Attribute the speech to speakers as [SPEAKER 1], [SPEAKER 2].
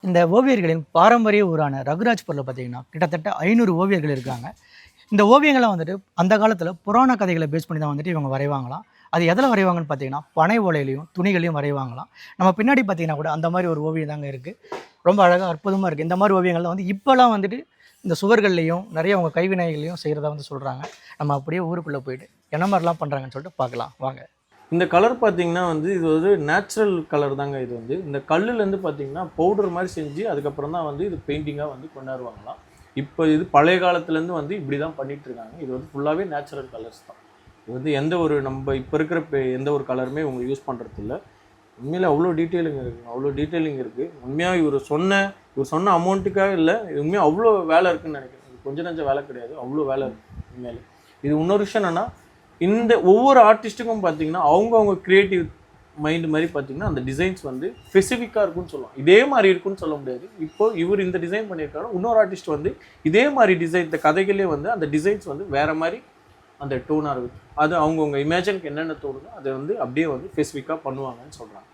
[SPEAKER 1] இந்த ஓவியர்களின் பாரம்பரிய ஊரான ரகுராஜ்பூரில் பார்த்தீங்கன்னா கிட்டத்தட்ட 500 ஓவியர்கள் இருக்காங்க. இந்த ஓவியங்கள்லாம் வந்துட்டு அந்த காலத்தில் புராண கதைகளை பேஸ் பண்ணி தான் வந்துட்டு இவங்க வரைவாங்களாம். அது எதில் வரைவாங்கன்னு பார்த்தீங்கன்னா பனை ஓலையிலையும் துணிகளையும் வரைவாங்களாம். நம்ம பின்னாடி பார்த்தீங்கன்னா கூட அந்த மாதிரி ஒரு ஓவியம் தாங்க இருக்குது. ரொம்ப அழகாக அற்புதமாக இருக்குது. இந்த மாதிரி ஓவியங்கள்லாம் வந்து இப்போலாம் வந்துட்டு இந்த சுவர்கள்லையும் நிறைய அவங்க கைவினைகளையும் செய்கிறதா வந்து சொல்கிறாங்க. நம்ம அப்படியே ஊருக்குள்ளே போயிட்டு என்ன மாதிரிலாம் பண்ணுறாங்கன்னு சொல்லிட்டு பார்க்கலாம் வாங்க.
[SPEAKER 2] இந்த கலர் பார்த்தீங்கன்னா வந்து இது ஒரு நேச்சுரல் கலர் தாங்க. இது வந்து இந்த கல்லுலேருந்து பார்த்தீங்கன்னா பவுடர் மாதிரி செஞ்சு அதுக்கப்புறம் தான் வந்து இது பெயிண்டிங்காக வந்து கொண்டாடுவாங்களாம். இப்போ இது பழைய காலத்துலேருந்து வந்து இப்படி தான் பண்ணிகிட்டு இருக்காங்க. இது வந்து ஃபுல்லாகவே நேச்சுரல் கலர்ஸ் தான். இது வந்து எந்த ஒரு நம்ம இப்போ இருக்கிற எந்த ஒரு கலருமே இவங்க யூஸ் பண்ணுறது இல்லை. உண்மையில் அவ்வளோ டீட்டெயிலிங் இருக்குங்க, அவ்வளோ டீட்டெயிலிங் இருக்குது. உண்மையாக இவர் சொன்ன அமௌண்ட்டுக்காக இல்லை, இது உண்மையாக அவ்வளோ வேலை இருக்குதுன்னு நினைக்கிறேன். இது கொஞ்சம் நஞ்சம் வேலை கிடையாது, அவ்வளோ வேலை இருக்குது உண்மையிலே. இது இன்னொரு விஷயம் என்னென்னா, இந்த ஒவ்வொரு ஆர்டிஸ்ட்டுக்கும் பார்த்தீங்கன்னா அவங்க க்ரியேட்டிவ் மைண்ட் மாதிரி பார்த்தீங்கன்னா அந்த டிசைன்ஸ் வந்து ஸ்பெசிஃபிக்காக இருக்குன்னு சொல்லலாம். இதே மாதிரி இருக்குன்னு சொல்ல முடியாது. இப்போது இவர் இந்த டிசைன் பண்ணியிருக்காரு, இன்னொரு ஆர்டிஸ்ட் வந்து இதே மாதிரி டிசைன், இந்த கதைகளே வந்து அந்த டிசைன்ஸ் வந்து வேறு மாதிரி அந்த டோனாக இருக்குது. அது அவங்கவுங்க இமேஜினுக்கு என்னென்ன தோணுதோ அதை வந்து அப்படியே வந்து ஸ்பெசிஃபிக்காக பண்ணுவாங்கன்னு சொல்கிறாங்க.